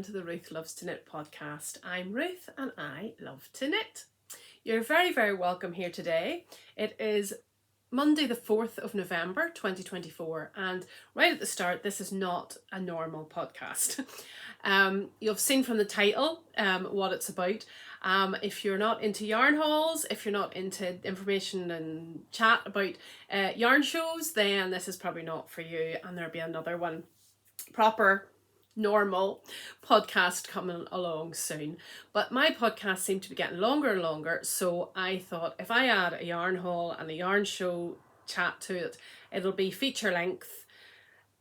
welcome to the Ruth Loves to Knit podcast. I'm Ruth and I love to knit. You're very, very welcome here today. It is Monday the 4th of November 2024, and right at the start, this is not a normal podcast. You've seen from the title what it's about. If you're not into yarn hauls, if you're not into information and chat about yarn shows, then this is probably not for you, and there'll be another one, proper normal podcast coming along soon. But my podcast seemed to be getting longer and longer, so I thought if I add a yarn haul and a yarn show chat to it, it'll be feature length,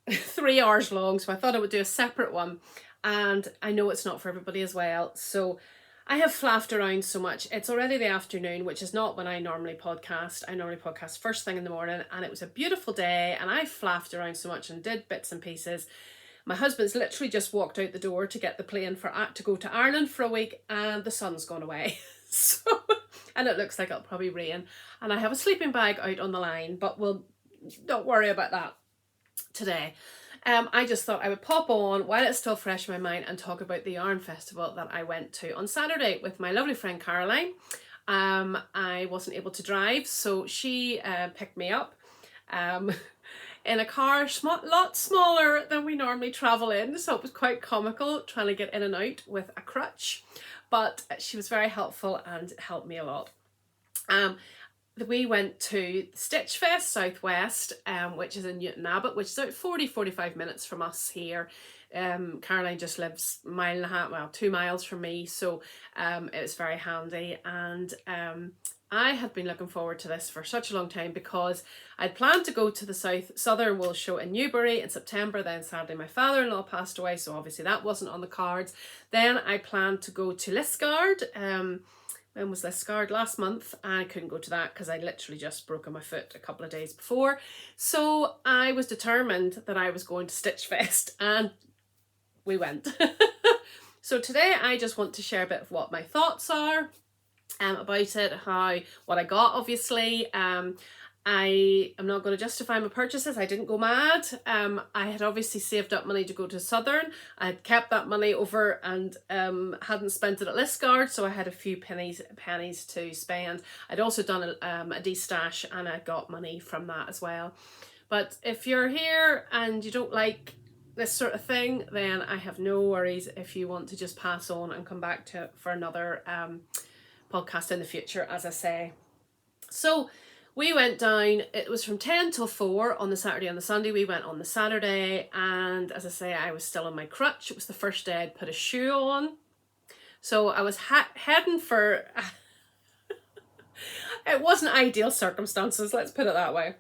3 hours long. So I thought I would do a separate one, and I know it's not for everybody as well, so I have flaffed around so much. It's already the afternoon, which is not when I normally podcast. I normally podcast first thing in the morning, and it was a beautiful day, and I flaffed around so much and did bits and pieces. My husband's literally just walked out the door to get the plane to go to Ireland for a week, and the sun's gone away. So, and it looks like it'll probably rain. And I have a sleeping bag out on the line, but we'll don't worry about that today. I just thought I would pop on while it's still fresh in my mind and talk about the yarn festival that I went to on Saturday with my lovely friend Caroline. I wasn't able to drive, so she picked me up. In a car lot smaller than we normally travel in, so it was quite comical trying to get in and out with a crutch, but she was very helpful and helped me a lot. We went to Stitch Fest Southwest, which is in Newton Abbot, which is about 40-45 minutes from us here. Caroline just lives a mile and a half, well, 2 miles from me, so it was very handy. And I had been looking forward to this for such a long time because I'd planned to go to the Southern Wool Show in Newbury in September. Then sadly my father-in-law passed away, so obviously that wasn't on the cards. Then I planned to go to Liscard. When was Liscard? Last month. I couldn't go to that because I literally just broken my foot a couple of days before. So I was determined that I was going to Stitch Fest, and we went. So today I just want to share a bit of what my thoughts are about it, what I got. Obviously, I am not going to justify my purchases. I didn't go mad. I had obviously saved up money to go to Southern. I had kept that money over and hadn't spent it at Liscard, so I had a few pennies to spend. I'd also done a de-stash, and I got money from that as well. But if you're here and you don't like this sort of thing, then I have no worries if you want to just pass on and come back to it for another podcast in the future, as I say. So we went down, it was from 10 till 4 on the Saturday and the Sunday. We went on the Saturday, and as I say, I was still on my crutch. It was the first day I'd put a shoe on. So I was heading for, it wasn't ideal circumstances, let's put it that way.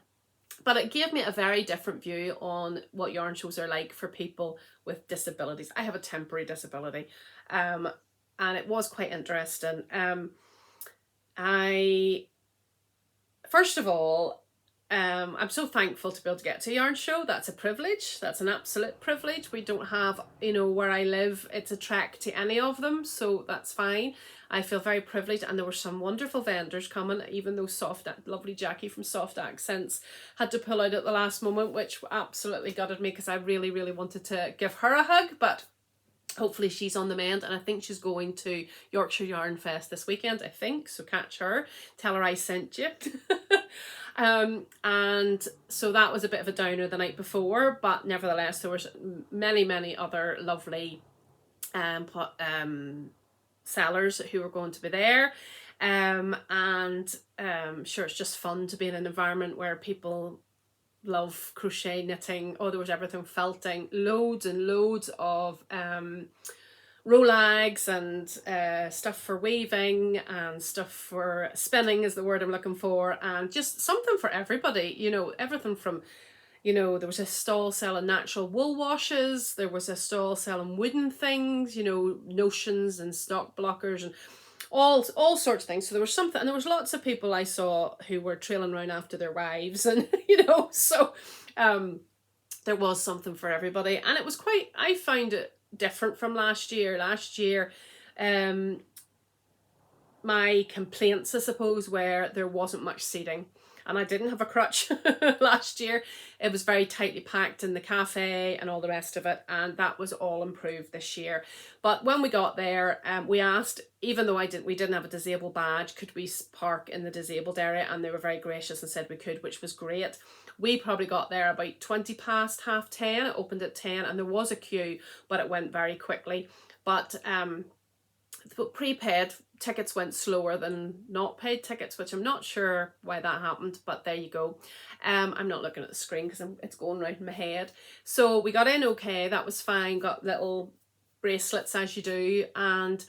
But it gave me a very different view on what yarn shows are like for people with disabilities. I have a temporary disability, and it was quite interesting. First of all, I'm so thankful to be able to get to a yarn show. That's a privilege. That's an absolute privilege. We don't have, where I live, it's a trek to any of them, so that's fine. I feel very privileged, and there were some wonderful vendors coming, even though lovely Jackie from Soft Accents had to pull out at the last moment, which absolutely gutted me because I really, really wanted to give her a hug, but hopefully she's on the mend, and I think she's going to Yorkshire Yarn Fest this weekend, I think, so catch her, tell her I sent you. And so that was a bit of a downer the night before, but nevertheless there was many other lovely sellers who were going to be there, sure, it's just fun to be in an environment where people love crochet, knitting. Oh, there was everything, felting, loads and loads of rolags and stuff for weaving and stuff for spinning is the word I'm looking for, and just something for everybody, everything from, there was a stall selling natural wool washes, there was a stall selling wooden things, notions and stock blockers and all sorts of things. So there was something, and there was lots of people I saw who were trailing around after their wives, and so there was something for everybody, and it was I found it different from last year. My complaints, I suppose, were there wasn't much seating. and I didn't have a crutch last year. It was very tightly packed in the cafe and all the rest of it, and that was all improved this year. But when we got there, we asked, even though we didn't have a disabled badge, could we park in the disabled area, and they were very gracious and said we could, which was great. We probably got there about 20 past 10:30. It opened at 10, and there was a queue, but it went very quickly. But prepaid tickets went slower than not paid tickets, which I'm not sure why that happened, but there you go. I'm not looking at the screen because it's going round in my head. So we got in okay, that was fine, got little bracelets as you do, and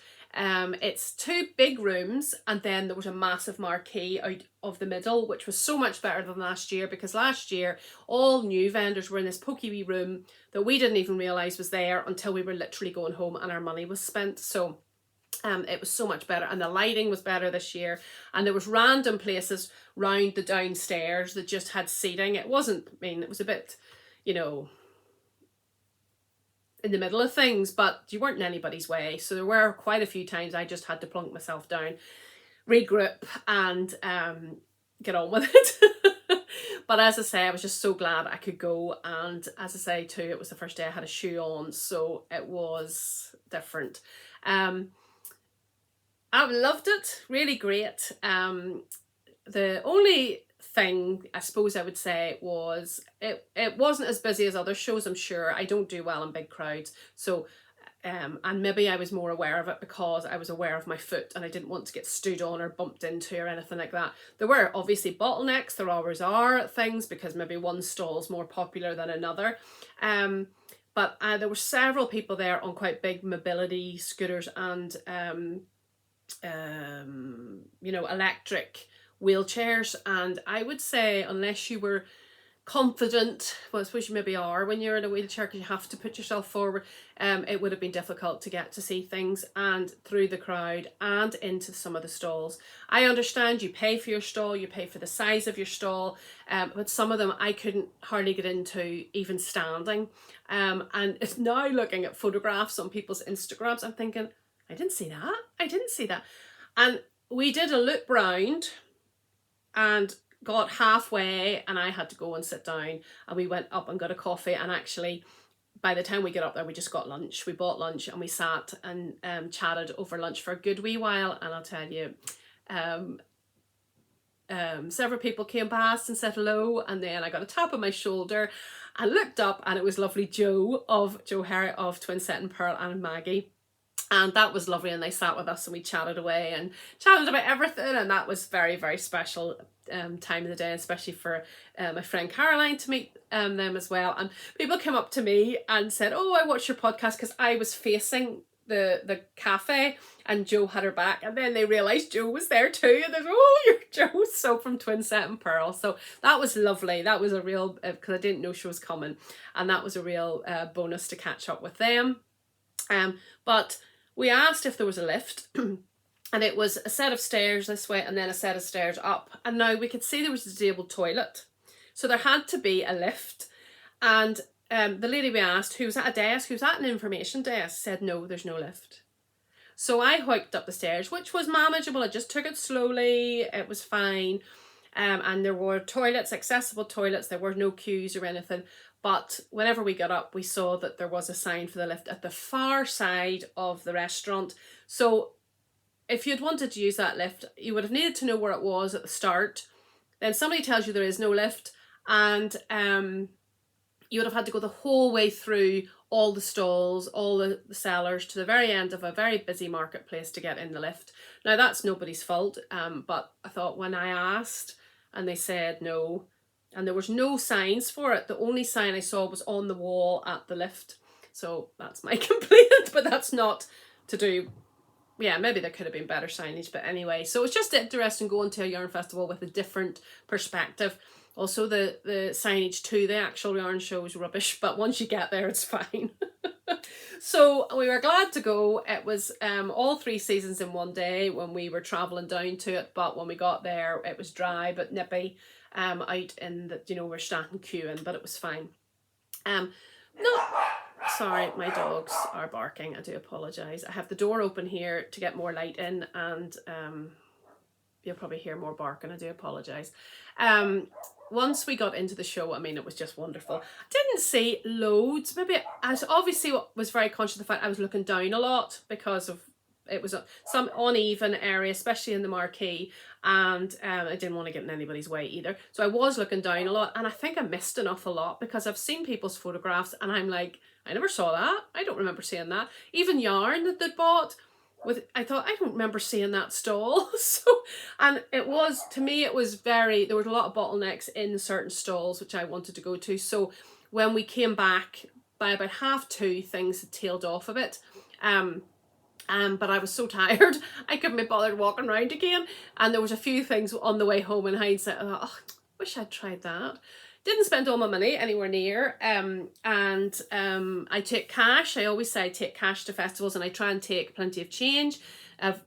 it's 2 big rooms, and then there was a massive marquee out of the middle, which was so much better than last year, because last year all new vendors were in this pokey wee room that we didn't even realise was there until we were literally going home and our money was spent. So it was so much better, and the lighting was better this year, and there was random places round the downstairs that just had seating. It wasn't, I mean, it was a bit, you know, in the middle of things, but you weren't in anybody's way. So there were quite a few times I just had to plunk myself down, regroup, and get on with it. But as I say, I was just so glad I could go, and as I say too, it was the first day I had a shoe on, so it was different. I loved it, really great. The only thing I suppose I would say was it wasn't as busy as other shows, I'm sure. I don't do well in big crowds, so and maybe I was more aware of it because I was aware of my foot and I didn't want to get stood on or bumped into or anything like that. There were obviously bottlenecks, there always are at things, because maybe one stall's more popular than another. But there were several people there on quite big mobility scooters and you know, electric wheelchairs, and I would say unless you were confident, well I suppose you maybe are when you're in a wheelchair because you have to put yourself forward, it would have been difficult to get to see things and through the crowd and into some of the stalls. I understand you pay for your stall, you pay for the size of your stall, but some of them I couldn't hardly get into even standing, and it's now looking at photographs on people's Instagrams, I'm thinking, I didn't see that. And we did a loop round and got halfway, and I had to go and sit down, and we went up and got a coffee, and actually by the time we got up there we just got lunch. We bought lunch and we sat and chatted over lunch for a good wee while, and I'll tell you, several people came past and said hello, and then I got a tap on my shoulder and looked up, and it was lovely Joe Harry of Twin Set and Pearl and Maggie. And that was lovely, and they sat with us and we chatted away and chatted about everything, and that was very, very special time of the day, especially for my friend Caroline to meet them as well. And people came up to me and said, oh, I watched your podcast, because I was facing the cafe and Joe had her back, and then they realised Joe was there too, and they're, oh, you're Joe, so from Twin Set and Pearl. So that was lovely. That was a real, because I didn't know she was coming, and that was a real bonus to catch up with them. But we asked if there was a lift, and it was a set of stairs this way and then a set of stairs up. And now we could see there was a disabled toilet, so there had to be a lift. And the lady we asked, who was at a desk, who was at an information desk, said, no, there's no lift. So I hiked up the stairs, which was manageable. I just took it slowly. It was fine. And there were toilets, accessible toilets. There were no queues or anything. But whenever we got up, we saw that there was a sign for the lift at the far side of the restaurant. So if you'd wanted to use that lift, you would have needed to know where it was at the start. Then somebody tells you there is no lift, and you would have had to go the whole way through all the stalls, all the sellers, to the very end of a very busy marketplace to get in the lift. Now that's nobody's fault, but I thought when I asked and they said no, and there was no signs for it, the only sign I saw was on the wall at the lift. So that's my complaint, but that's not to do, yeah, maybe there could have been better signage, but anyway. So it's just interesting going to a yarn festival with a different perspective. Also, the signage to the actual yarn show is rubbish, but once you get there, it's fine. So we were glad to go. It was all 3 seasons in one day when we were travelling down to it, but when we got there, it was dry but nippy out in the, you know, we're standing queuing, but it was fine. No, sorry, my dogs are barking. I do apologise. I have the door open here to get more light in, and you'll probably hear more barking. I do apologise. Once we got into the show, I mean, it was just wonderful. Didn't see loads. Maybe I obviously was very conscious of the fact I was looking down a lot because of it was some uneven area, especially in the marquee, and I didn't want to get in anybody's way either. So I was looking down a lot, and I think I missed an awful lot because I've seen people's photographs, and I'm like, I never saw that. I don't remember seeing that. Even yarn that they bought. I thought, I don't remember seeing that stall. So, and it was, to me, it was very, there were a lot of bottlenecks in certain stalls, which I wanted to go to. So when we came back, by about 2:30, things had tailed off a bit. But I was so tired, I couldn't be bothered walking around again. And there was a few things on the way home in hindsight. I thought, oh, wish I'd tried that. Didn't spend all my money anywhere near. I take cash. I always say I take cash to festivals, and I try and take plenty of change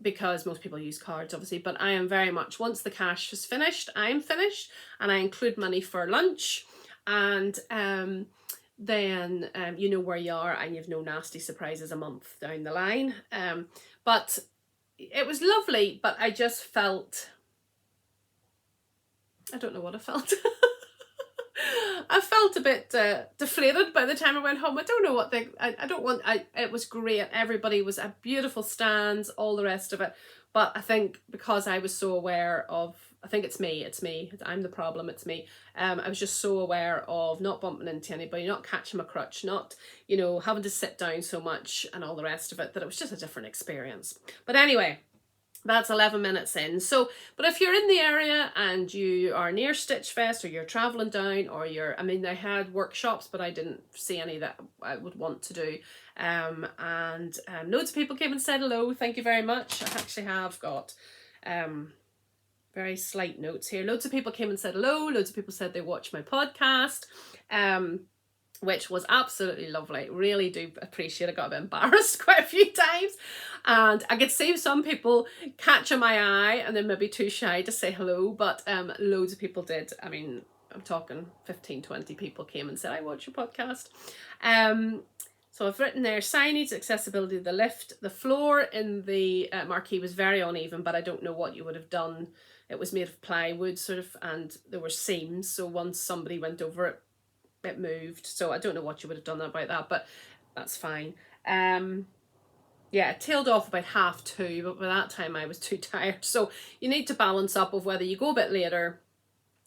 because most people use cards, obviously. But I am very much, once the cash is finished, I'm finished, and I include money for lunch. And then you know where you are, and you've no nasty surprises a month down the line. But it was lovely, but I just felt, I don't know what I felt. I felt a bit deflated by the time I went home. I don't know what it was great. Everybody was at beautiful stands, all the rest of it. But I think because I was so aware of, I think it's me, I'm the problem, it's me. I was just so aware of not bumping into anybody, not catching my crutch, not, you know, having to sit down so much and all the rest of it, that it was just a different experience. But anyway, that's 11 minutes in. So, but if you're in the area and you are near Stitch Fest, or you're traveling down, or I mean, they had workshops, but I didn't see any that I would want to do. Loads of people came and said hello. Thank you very much. I actually have got very slight notes here. Loads of people came and said hello. Loads of people said they watched my podcast. Which was absolutely lovely. Really do appreciate it. I got a bit embarrassed quite a few times. And I could see some people catching my eye and then maybe too shy to say hello. But loads of people did. I mean, I'm talking 15, 20 people came and said, I watch your podcast. So I've written there, signage, accessibility of the lift. The floor in the marquee was very uneven, but I don't know what you would have done. It was made of plywood sort of, and there were seams. So once somebody went over it, it moved. So I don't know what you would have done about that, but that's fine. Yeah, it tailed off about 2:30, but by that time I was too tired. So you need to balance up of whether you go a bit later,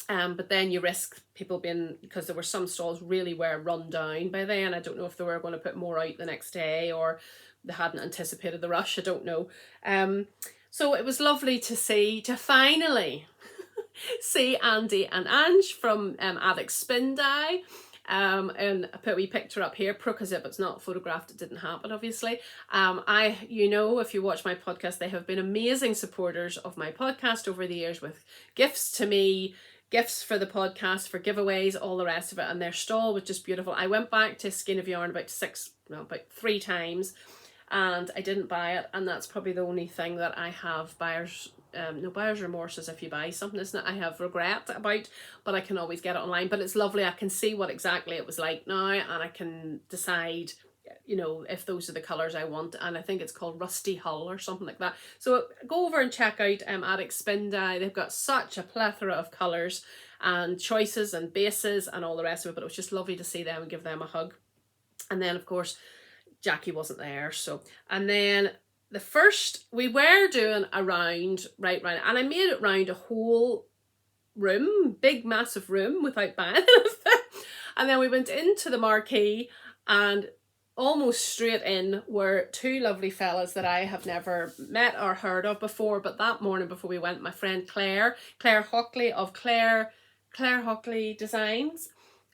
but then you risk people being, because there were some stalls really were run down by then. I don't know if they were going to put more out the next day, or they hadn't anticipated the rush. I don't know. So it was lovely to finally see Andy and Ange from Attic Spin Dye. And I put a wee picture up here, because if it's not photographed, it didn't happen, obviously. You know, if you watch my podcast, they have been amazing supporters of my podcast over the years, with gifts to me, gifts for the podcast, for giveaways, all the rest of it. And their stall was just beautiful. I went back to Skein of Yarn about 3 times, and I didn't buy it. And that's probably the only thing that I have no buyer's remorse as if you buy something, isn't it? I have regret about, but I can always get it online. But it's lovely. I can see what exactly it was like now, and I can decide, you know, if those are the colours I want. And I think it's called Rusty Hull or something like that. So go over and check out Attic Spin Dye. They've got such a plethora of colours and choices and bases and all the rest of it. But it was just lovely to see them and give them a hug. And then, of course, Jackie wasn't there. So, and then we were doing a round, right, and I made it round a whole room, big massive room, without buying anything. And then we went into the marquee, and almost straight in were 2 lovely fellas that I have never met or heard of before. But that morning before we went, my friend Claire Hockley of Claire Hockley Designs,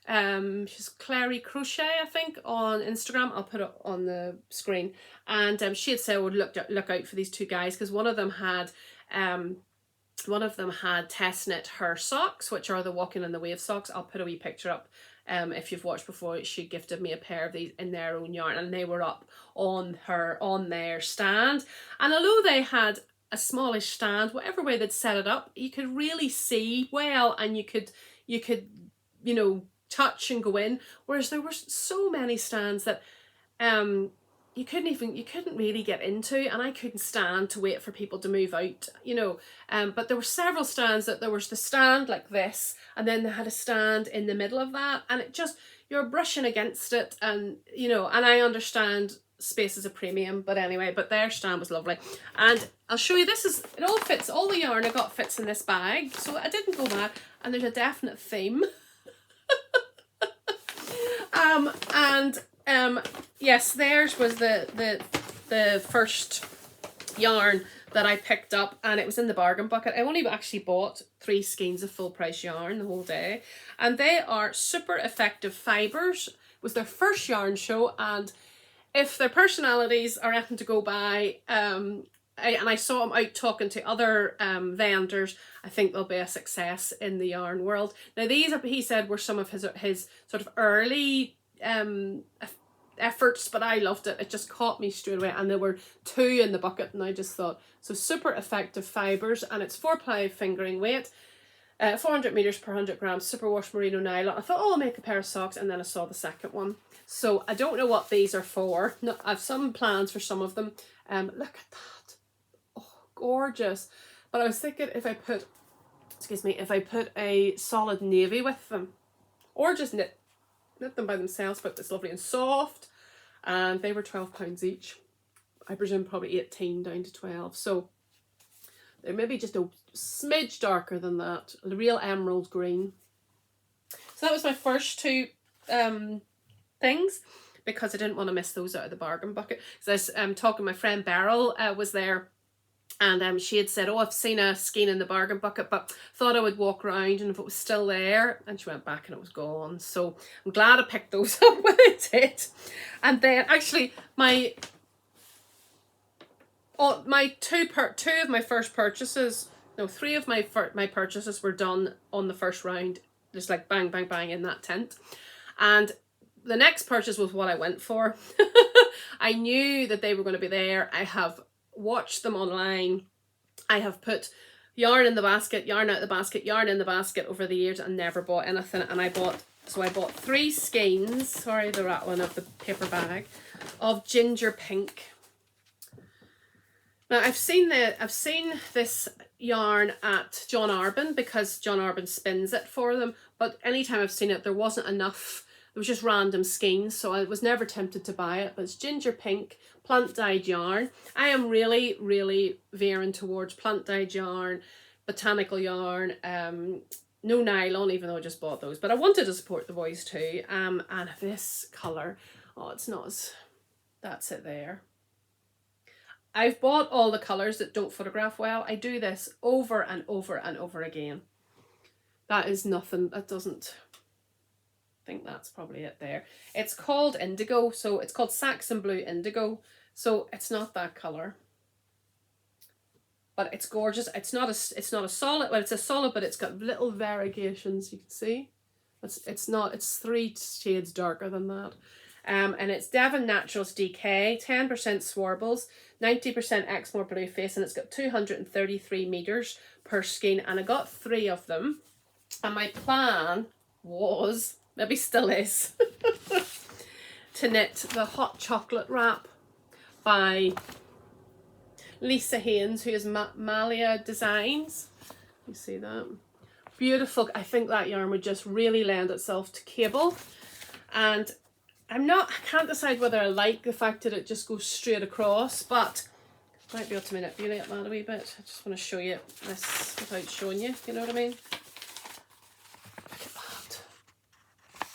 she's Clary Crochet, I think, on Instagram. I'll put it on the screen. And she had said, would look out for these 2 guys, because one of them had test knit her socks, which are the Walking in the Wave socks. I'll put a wee picture up. If you've watched before, she gifted me a pair of these in their own yarn, and they were up on their stand. And although they had a smallish stand, whatever way they'd set it up, you could really see well, and you could touch and go in. Whereas there were so many stands that you couldn't really get into, and I couldn't stand to wait for people to move out, you know. But there were several stands. That there was the stand like this, and then they had a stand in the middle of that, and it just, you're brushing against it, and you know, and I understand space is a premium, but anyway, but their stand was lovely. And I'll show you, this is, it all fits, all the yarn I got fits in this bag, so I didn't go mad, and there's a definite theme. Yes, theirs was the first yarn that I picked up, and it was in the bargain bucket. I only actually bought 3 skeins of full price yarn the whole day, and they are Super Effective Fibres. It was their first yarn show, and if their personalities are anything to go by, and I saw them out talking to other vendors, I think they'll be a success in the yarn world. Now these, he said, were some of his sort of early efforts, but I loved it. It just caught me straight away, and there were 2 in the bucket, and I just thought, so Super Effective Fibres, and it's 4-ply fingering weight, 400 meters per 100 grams, superwash merino nylon. I thought, oh, I'll make a pair of socks, and then I saw the second one. So I don't know what these are for. No, I've some plans for some of them. Look at that. Oh, gorgeous. But I was thinking if I put, excuse me, if I put a solid navy with them, or just knit them by themselves, but it's lovely and soft. And they were £12 each. I presume probably 18 down to 12. So they're maybe just a smidge darker than that. The real emerald green. So that was my first 2 things, because I didn't want to miss those out of the bargain bucket. So I was talking, my friend Beryl was there, and she had said, oh, I've seen a skein in the bargain bucket, but thought I would walk around and if it was still there, and she went back and it was gone. So I'm glad I picked those up when I did. And then actually my two of my first purchases, no, 3 of my purchases were done on the first round, just like bang bang bang in that tent. And the next purchase was what I went for. I knew that they were going to be there. I have watched them online. I have put yarn in the basket, yarn out the basket, yarn in the basket over the years, and never bought anything. And I bought 3 skeins, sorry the rattling of the paper bag, of ginger pink. Now I've seen this yarn at John Arbon, because John Arbon spins it for them, but anytime I've seen it, there wasn't enough. It was just random skeins, so I was never tempted to buy it. But it's ginger pink, plant dyed yarn. I am really, really veering towards plant dyed yarn, botanical yarn, no nylon, even though I just bought those. But I wanted to support the boys too. And this colour, oh, it's not as, that's it there. I've bought all the colours that don't photograph well. I do this over and over and over again. That is nothing, that doesn't, I think that's probably it there. It's called indigo, so it's called Saxon Blue Indigo. So it's not that colour, but it's gorgeous. It's not a solid, well, it's a solid, but it's got little variegations, you can see. It's 3 shades darker than that. And it's Devon Naturals DK, 10% Swarbles, 90% Exmoor Blue Face, and it's got 233 meters per skein, and I got 3 of them. And my plan was, maybe still is, to knit the Hot Chocolate Wrap by Lisa Haynes, who is Maliha Designs. You see that? Beautiful. I think that yarn would just really lend itself to cable. And I can't decide whether I like the fact that it just goes straight across, but I might be able to manipulate that a wee bit. I just want to show you this without showing you, you know what I mean? Look at that.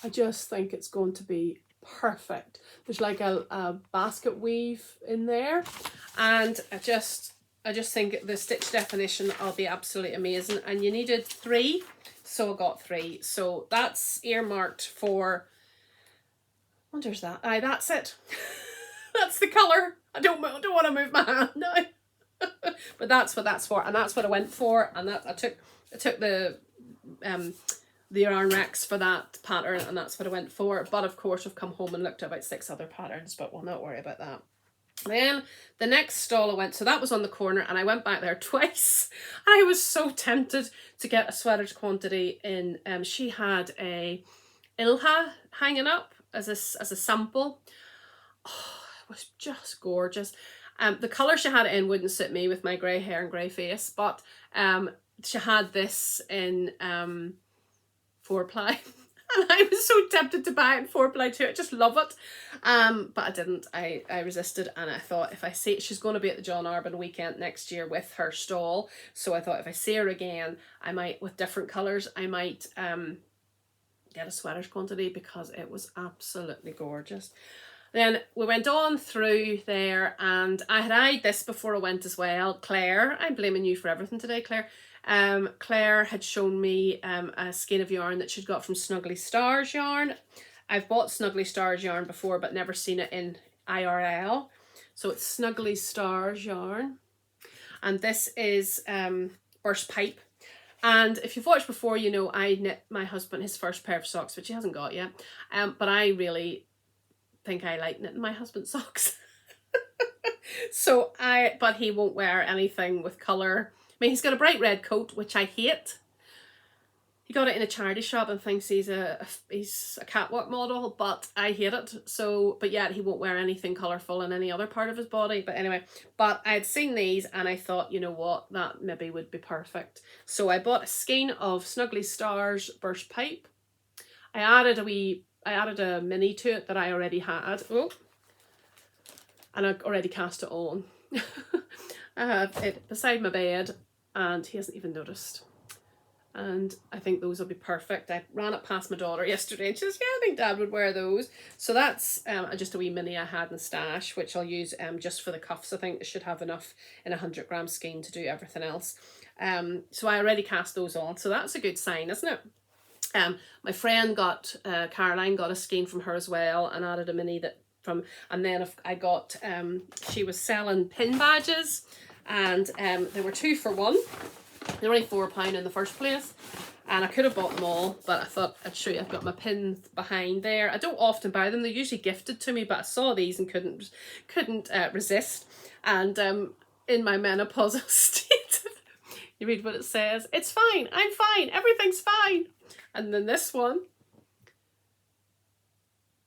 I just think it's going to be perfect. There's like a basket weave in there, and I just think the stitch definition will be absolutely amazing. And you needed 3, so I got 3. So that's earmarked for, oh, there's that. Aye, that's it. That's the colour. I don't want to move my hand now. But that's what that's for, and that's what I went for. And that I took the yarn rex for that pattern, and that's what I went for. But of course I've come home and looked at about 6 other patterns, but we'll not worry about that. Then the next stall I went, so that was on the corner, and I went back there twice. I was so tempted to get a sweaters quantity in. She had a Ilha hanging up as a sample. Oh, was just gorgeous. The colour she had it in wouldn't suit me with my grey hair and grey face, but she had this in 4-ply. And I was so tempted to buy it in 4-ply too. I just love it. But I didn't. I resisted, and I thought if I see, she's going to be at the John Arbon weekend next year with her stall. So I thought if I see her again, I might, with different colours, I might get a sweaters quantity, because it was absolutely gorgeous. Then we went on through there, and I had eyed this before I went as well. Claire, I'm blaming you for everything today, Claire. Claire had shown me a skein of yarn that she'd got from Snuggly Stars yarn. I've bought Snuggly Stars yarn before, but never seen it in IRL. So it's Snuggly Stars yarn. And this is burst pipe. And if you've watched before, you know I knit my husband his first pair of socks, which he hasn't got yet. But I really think I like knitting my husband's socks. But he won't wear anything with colour. I mean, he's got a bright red coat, which I hate. He got it in a charity shop and thinks he's a catwalk model, but I hate it. So, but yet he won't wear anything colourful in any other part of his body. But anyway, but I had seen these and I thought, you know what, that maybe would be perfect. So I bought a skein of Snuggly Stars burst pipe. I added a mini to it that I already had. Oh, and I already cast it on. I have it beside my bed, and he hasn't even noticed. And I think those will be perfect. I ran it past my daughter yesterday, and she says, yeah, I think Dad would wear those. So that's just a wee mini I had in stash, which I'll use just for the cuffs. I think it should have enough in a 100-gram skein to do everything else. So I already cast those on, so that's a good sign, isn't it? My friend got, Caroline got a skein from her as well, and added a mini that from, and then I got, she was selling pin badges, and they were 2 for 1. They were only £4 in the first place, and I could have bought them all, but I thought I'd show you. I've got my pins behind there. I don't often buy them, they're usually gifted to me, but I saw these and couldn't resist. And in my menopausal state, you read what it says, it's fine, I'm fine, everything's fine. And then this one,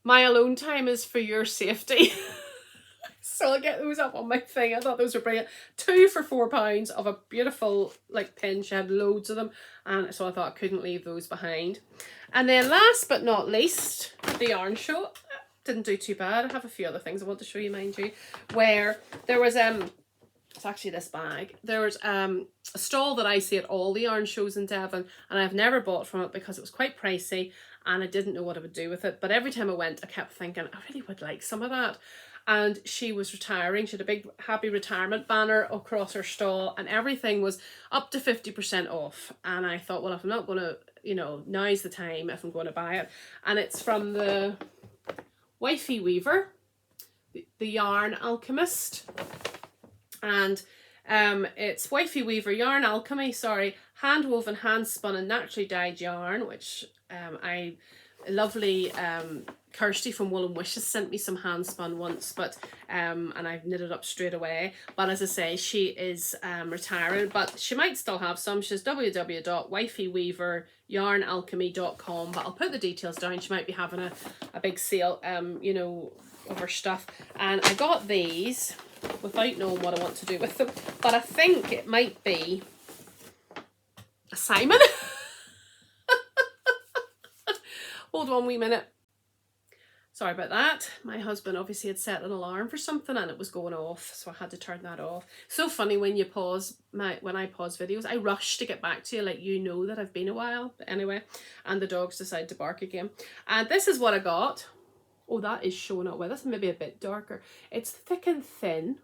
my alone time is for your safety. So I'll get those up on my thing. I thought those were brilliant. 2 for £4 of a beautiful like pin. She had loads of them, and so I thought I couldn't leave those behind. And then last but not least, the yarn show. Didn't do too bad. I have a few other things I want to show you, mind you, where there was it's actually this bag. There was a stall that I see at all the yarn shows in Devon, and I've never bought from it because it was quite pricey and I didn't know what I would do with it. But every time I went, I kept thinking I really would like some of that. And she was retiring. She had a big happy retirement banner across her stall, and everything was up to 50% off. And I thought, well, if I'm not going to, you know, now's the time if I'm going to buy it. And it's from the Wivey Weaver, the Yarn Alchemist. And it's Wivey Weaver Yarn Alchemy, sorry, hand woven, hand spun and naturally dyed yarn, which lovely Kirsty from Wool and Wishes sent me some hand spun once, but and I've knitted up straight away. But as I say, she is retiring, but she might still have some. She's www.wifeyweveyarnalchemy.com, but I'll put the details down. She might be having a big sale, you know, of her stuff. And I got these without knowing what I want to do with them, but I think it might be a Simon. Hold on a wee minute. Sorry about that. My husband obviously had set an alarm for something and it was going off, so I had to turn that off. So funny when you pause when I pause videos, I rush to get back to you, like, you know that I've been a while. But anyway, and the dogs decide to bark again. And this is what I got. Oh, that is showing up well. That's maybe a bit darker. It's thick and thin,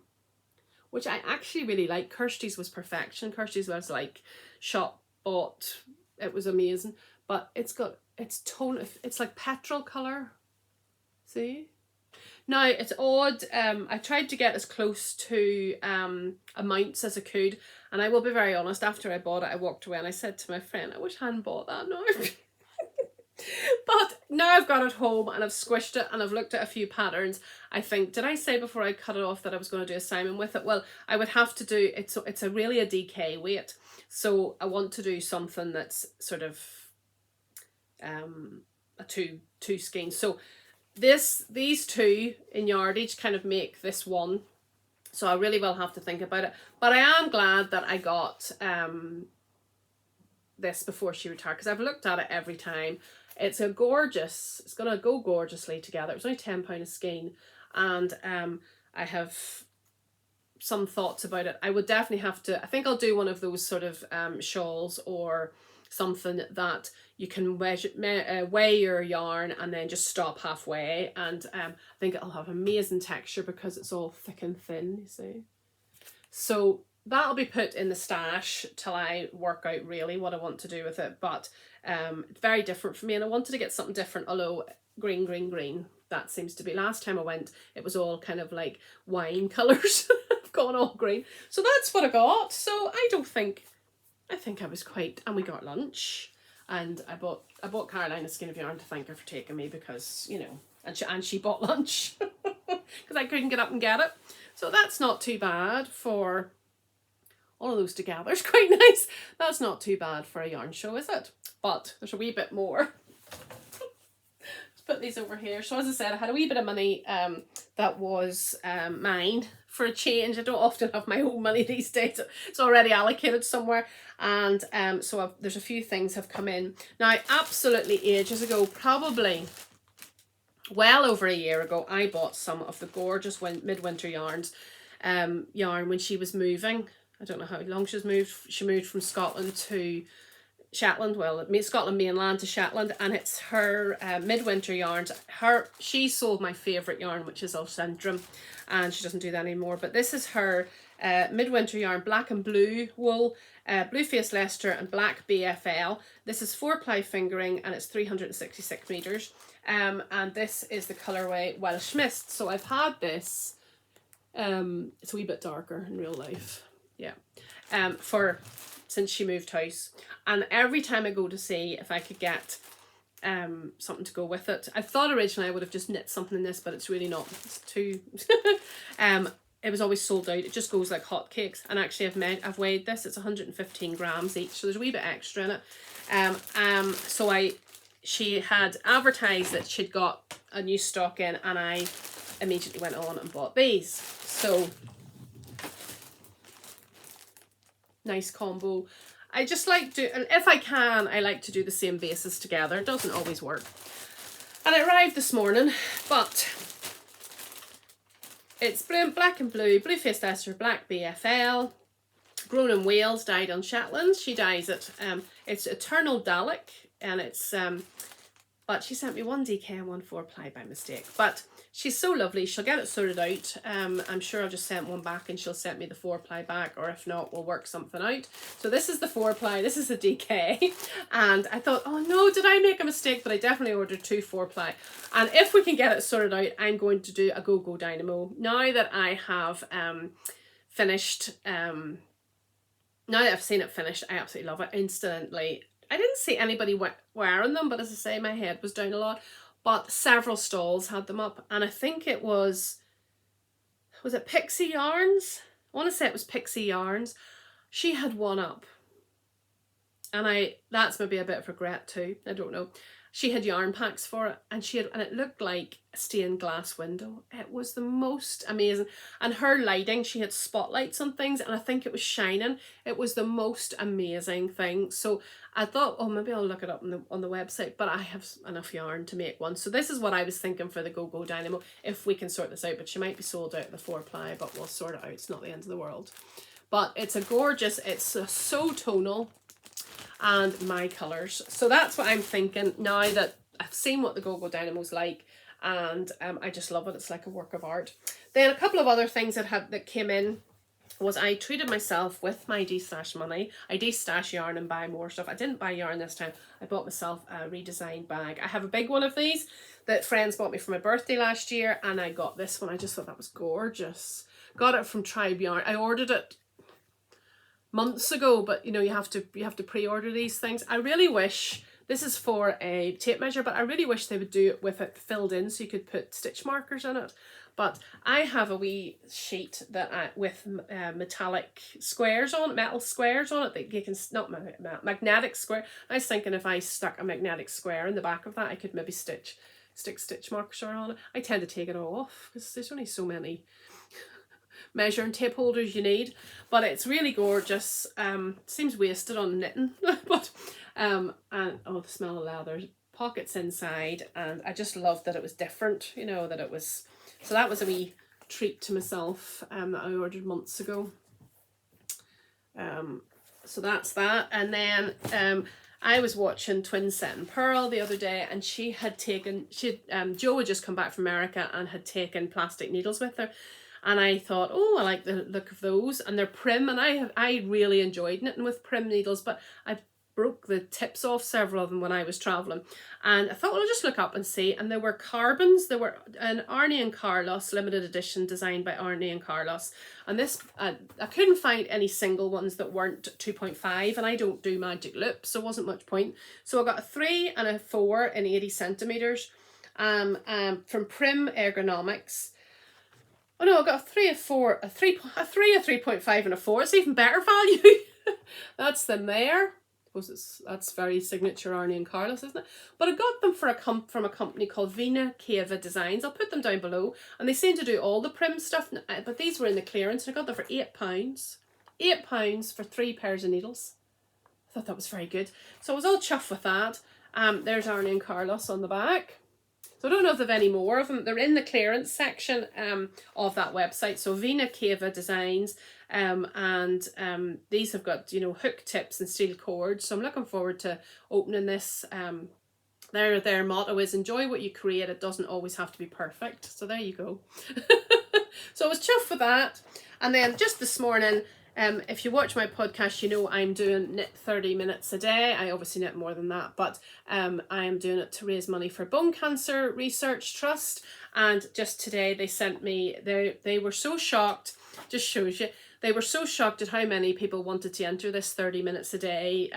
which I actually really like. Kirsty's was perfection. Kirsty's was like shop bought. It was amazing. But it's got its tone of, it's like petrol colour. See? Now it's odd. I tried to get as close to amounts as I could, and I will be very honest, after I bought it I walked away and I said to my friend, I wish I hadn't bought that now. But now I've got it home and I've squished it and I've looked at a few patterns. I think, did I say before I cut it off that I was going to do a Simon with it? Well, I would have to do, it's really a DK weight, so I want to do something that's sort of a two skein. So these two in yardage kind of make this one. So I really will have to think about it. But I am glad that I got this before she retired, because I've looked at it every time. It's a gorgeous, it's going to go gorgeously together. It was only £10 a skein. And I have some thoughts about it. I would definitely have to, I think I'll do one of those sort of shawls or something that you can weigh your yarn and then just stop halfway. And I think it'll have amazing texture because it's all thick and thin, you see. So that'll be put in the stash till I work out really what I want to do with it. But it's very different for me, and I wanted to get something different, although green, green, green. That seems to be, last time I went, it was all kind of like wine colours. I've gone all green. So that's what I got. So I think I was quite, and we got lunch. And I bought Caroline a skein of yarn to thank her for taking me, because, you know, and she bought lunch because I couldn't get up and get it. So that's not too bad for all of those together. It's quite nice. That's not too bad for a yarn show, is it? But there's a wee bit more. Let's put these over here. So as I said, I had a wee bit of money that was mine for a change. I don't often have my own money these days. It's already allocated somewhere. And so there's a few things have come in. Now, absolutely ages ago, probably well over a year ago, I bought some of the gorgeous Midwinter Yarns yarn when she was moving. I don't know how long she's moved. She moved from Scotland to Shetland. Well, Scotland mainland to Shetland, and it's her Midwinter Yarns. She sold my favourite yarn, which is Alchemy, and she doesn't do that anymore. But this is her Midwinter Yarn Black and Blue wool, Blue Face Leicester and Black BFL. This is 4-ply fingering, and it's 366 metres. And this is the colourway Welsh Mist. So I've had this. It's a wee bit darker in real life. Yeah. Since she moved house. And every time I go to see if I could get something to go with it. I thought originally I would have just knit something in this, but it's really not. It's too it was always sold out. It just goes like hotcakes. And actually I've weighed this. It's 115 grams each, so there's a wee bit extra in it. So she had advertised that she'd got a new stock in, and I immediately went on and bought these. So nice combo. I just like to, and if I can, I like to do the same bases together. It doesn't always work. And it arrived this morning, but it's Black and Blue, Blue Face Leicester, Black BFL, grown in Wales, dyed on Shetland. She dyes it. It's Eternal Dalek, and it's but she sent me one DK and one 4-ply by mistake. But she's so lovely. She'll get it sorted out. I'm sure I'll just send one back and she'll send me the 4-ply back, or if not, we'll work something out. So this is the 4-ply, this is the DK. And I thought, oh no, did I make a mistake? But I definitely ordered 2 4-ply. And if we can get it sorted out, I'm going to do a Go Dynamo. Now that I have finished, now that I've seen it finished, I absolutely love it instantly. I didn't see anybody wearing them, but as I say, my head was down a lot. But several stalls had them up, and I think it was it Pixie Yarns? I want to say it was Pixie Yarns. She had one up, and that's maybe a bit of regret too. I don't know. She had yarn packs for it, and it looked like a stained glass window. It was the most amazing, and her lighting, she had spotlights on things, and I think it was shining. It was the most amazing thing. So I thought, oh, maybe I'll look it up on the website, but I have enough yarn to make one. So this is what I was thinking for the Go Dynamo, if we can sort this out. But she might be sold out of the 4-ply, but we'll sort it out. It's not the end of the world. But it's a gorgeous, it's so tonal, and my colours. So that's what I'm thinking now that I've seen what the Go Dynamo's like, and I just love it. It's like a work of art. Then a couple of other things that came in was I treated myself with my de-stash money. I de-stash yarn and buy more stuff. I didn't buy yarn this time. I bought myself a redesigned bag. I have a big one of these that friends bought me for my birthday last year, and I got this one. I just thought that was gorgeous. Got it from Tribe Yarn. I ordered it months ago, but you know, you have to pre-order these things. I really wish, this is for a tape measure, but I really wish they would do it with it filled in so you could put stitch markers in it. But I have a wee sheet that with metallic squares on it, metal squares on it that you can, not magnetic square. I was thinking if I stuck a magnetic square in the back of that, I could maybe stitch stick stitch marker on it. I tend to take it off because there's only so many measuring tape holders you need, but it's really gorgeous. Seems wasted on knitting, but and oh, the smell of leather, pockets inside, and I just loved that it was different, you know, that it was, so that was a wee treat to myself that I ordered months ago. So that's that. And then I was watching Twin Set and Pearl the other day, and Jo had just come back from America and had taken plastic needles with her. And I thought, oh, I like the look of those, and they're prim, and I really enjoyed knitting with prim needles, but I broke the tips off several of them when I was travelling, and I thought, well, I'll just look up and see. And there were carbons. There were an Arnie and Carlos limited edition designed by Arnie and Carlos, and this I couldn't find any single ones that weren't 2.5, and I don't do magic loops, so it wasn't much point. So I got a 3 and a 4 in 80 centimeters from Prim Ergonomics. Oh no, I got a 3, a 4, a 3, a 3.5 and a 4. It's even better value. That's them there. That's very signature Arnie and Carlos, isn't it? But I got them from a company called Vina Cava Designs. I'll put them down below. And they seem to do all the prim stuff, but these were in the clearance. I got them for £8. £8 for 3 pairs of needles. I thought that was very good. So I was all chuffed with that. There's Arnie and Carlos on the back. So I don't know if they've any more of them. They're in the clearance section of that website. So Vina Cava Designs, and these have got, you know, hook tips and steel cords. So I'm looking forward to opening this. Their motto is enjoy what you create. It doesn't always have to be perfect. So there you go. So I was chuffed with that. And then just this morning, if you watch my podcast, you know I'm doing knit 30 minutes a day. I obviously knit more than that, but I am doing it to raise money for Bone Cancer Research Trust. And just today they sent me, they were so shocked, just shows you, they were so shocked at how many people wanted to enter this 30 minutes a day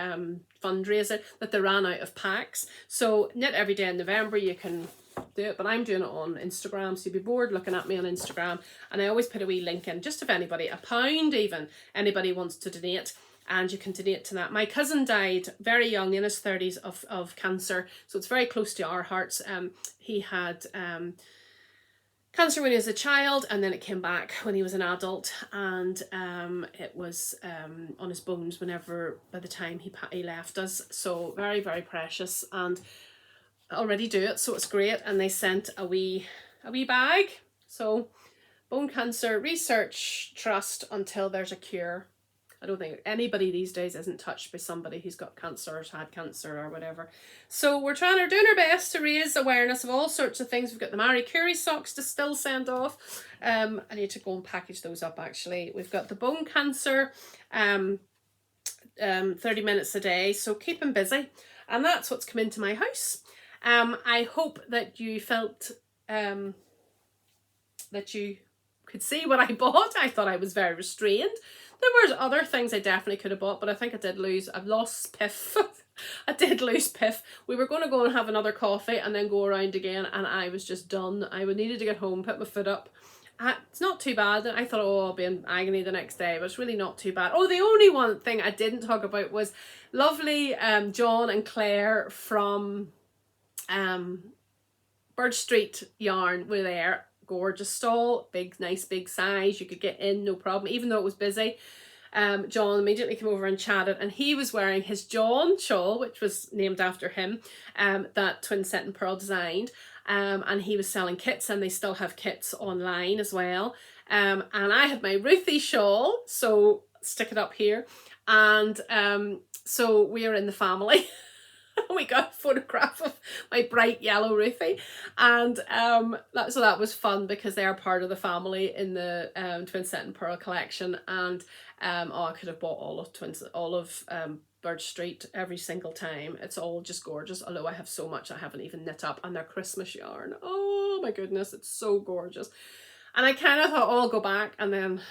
fundraiser that they ran out of packs. So knit every day in November, you can do it, but I'm doing it on Instagram, so you'll be bored looking at me on Instagram, and I always put a wee link in, just if anybody, £1 even, anybody wants to donate, and you can donate to that. My cousin died very young, in his 30s, of cancer, so it's very close to our hearts. He had cancer when he was a child, and then it came back when he was an adult, and it was on his bones by the time he left us, so very, very precious. And already do it, so it's great. And they sent a wee bag. So Bone Cancer Research Trust until there's a cure. I don't think anybody these days isn't touched by somebody who's got cancer or has had cancer or whatever. So we're doing our best to raise awareness of all sorts of things. We've got the Marie Curie socks to still send off. I need to go and package those up actually. We've got the Bone Cancer 30 minutes a day. So keep them busy. And that's what's come into my house. I hope that you felt that you could see what I bought. I thought I was very restrained. There was other things I definitely could have bought, but I think I've lost piff. I did lose piff. We were going to go and have another coffee and then go around again, and I was just done. I needed to get home, put my foot up. It's not too bad. I thought, oh, I'll be in agony the next day, but it's really not too bad. Oh, the only one thing I didn't talk about was lovely John and Claire from Bird Street Yarn were there. Gorgeous stall, nice big size, you could get in no problem, even though it was busy. John immediately came over and chatted, and he was wearing his John shawl, which was named after him, that Twin Set and Pearl designed, and he was selling kits, and they still have kits online as well. And I had my Ruthie shawl, so stick it up here, and so we are in the family. We got a photograph of my bright yellow Ruthie, and so that was fun because they are part of the family in the Twin Set and Pearl collection. And I could have bought all of Bird Street every single time. It's all just gorgeous, although I have so much I haven't even knit up, and their Christmas yarn, oh my goodness, it's so gorgeous. And I kind of thought, oh, I'll go back, and then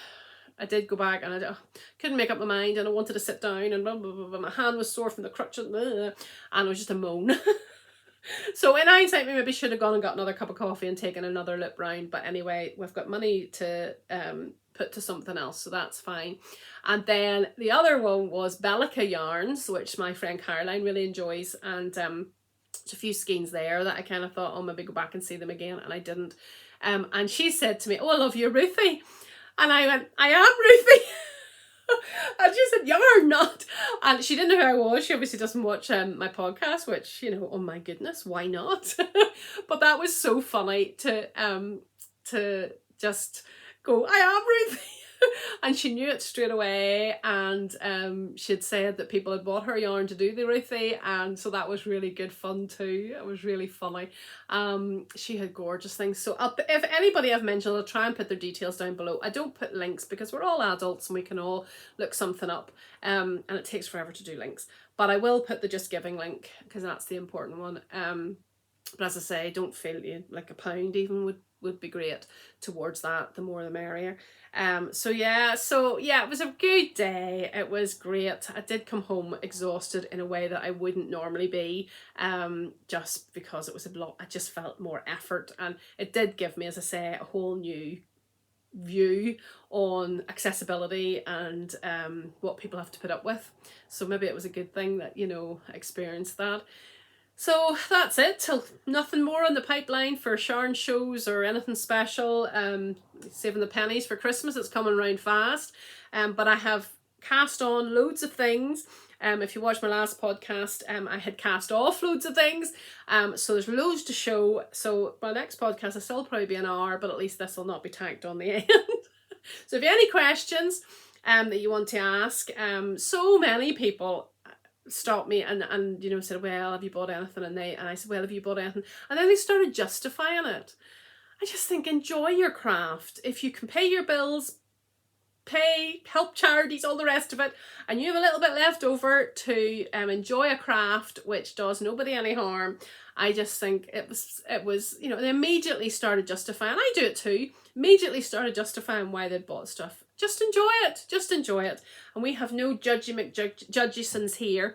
I did go back, and I couldn't make up my mind, and I wanted to sit down, and blah, blah, blah, blah. My hand was sore from the crutches, and it was just a moan. So in hindsight, we maybe should have gone and got another cup of coffee and taken another loop round. But anyway, we've got money to put to something else, so that's fine. And then the other one was Bellica Yarns, which my friend Caroline really enjoys, and There's a few skeins there that I kind of thought, oh, maybe go back and see them again, and I didn't. And she said to me, oh, I love you, Ruthie. And I went, I am Ruthie. And she said, you're not. And she didn't know who I was. She obviously doesn't watch my podcast, which, you know, oh my goodness, why not? But that was so funny to just go, I am Ruthie. And she knew it straight away, and she had said that people had bought her yarn to do the Ruthie, and so that was really good fun too. It was really funny. She had gorgeous things. So if anybody I've mentioned, I'll try and put their details down below. I don't put links because we're all adults and we can all look something up, and it takes forever to do links. But I will put the Just Giving link because that's the important one. But as I say, don't feel like £1 even would be great towards that. The more the merrier. So yeah, it was a good day. It was great. I did come home exhausted in a way that I wouldn't normally be, just because it was a lot. I just felt more effort, and it did give me, as I say, a whole new view on accessibility and what people have to put up with. So maybe it was a good thing that, you know, I experienced that. So that's it. Till nothing more on the pipeline for yarn shows or anything special. Saving the pennies for Christmas. It's coming around fast. But I have cast on loads of things. If you watched my last podcast, I had cast off loads of things. So there's loads to show. So my next podcast will still probably be an hour, but at least this will not be tacked on the end. So if you have any questions that you want to ask, so many people stopped me and you know, said, well, have you bought anything? And I said, well, have you bought anything? And then they started justifying it. I just think, enjoy your craft. If you can pay your bills, help charities, all the rest of it, and you have a little bit left over to enjoy a craft which does nobody any harm, I just think it was, you know, they immediately started justifying, I do it too, immediately started justifying why they'd bought stuff. Just enjoy it, just enjoy it. And we have no judgisons here.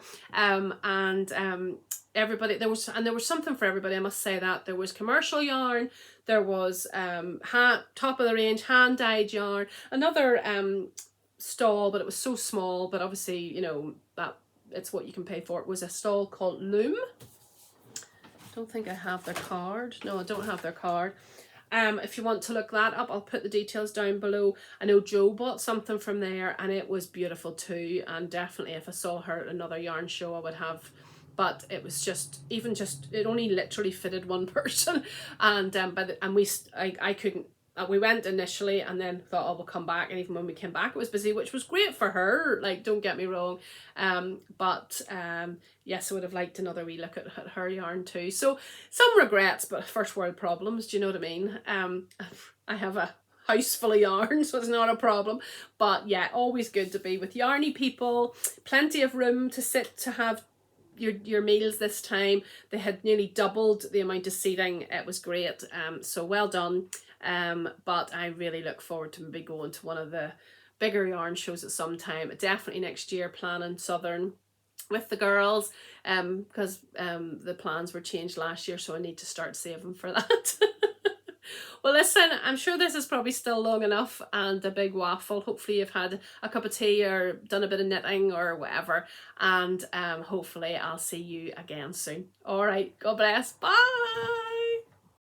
Everybody, there was something for everybody, I must say that. There was commercial yarn, there was top of the range hand dyed yarn, another stall, but it was so small, but obviously, you know, that it's what you can pay for. It was a stall called Loom. Don't think I have their card. No, I don't have their card. If you want to look that up, I'll put the details down below. I know Jo bought something from there and it was beautiful too, and definitely if I saw her at another yarn show I would have, but it was just, it only literally fitted one person, and I couldn't. We went initially and then thought, oh, we'll come back, and even when we came back it was busy, which was great for her, like, don't get me wrong, yes, I would have liked another wee look at her yarn too. So some regrets, but first world problems, do you know what I mean? I have a house full of yarn, so it's not a problem, but yeah, always good to be with yarny people, plenty of room to sit, to have your meals this time. They had nearly doubled the amount of seating. It was great, so well done. But I really look forward to maybe going to one of the bigger yarn shows at some time, definitely next year, planning Southern with the girls, because the plans were changed last year, so I need to start saving for that. Well, listen, I'm sure this is probably still long enough and a big waffle. Hopefully you've had a cup of tea or done a bit of knitting or whatever, and hopefully I'll see you again soon. All right, God bless. Bye.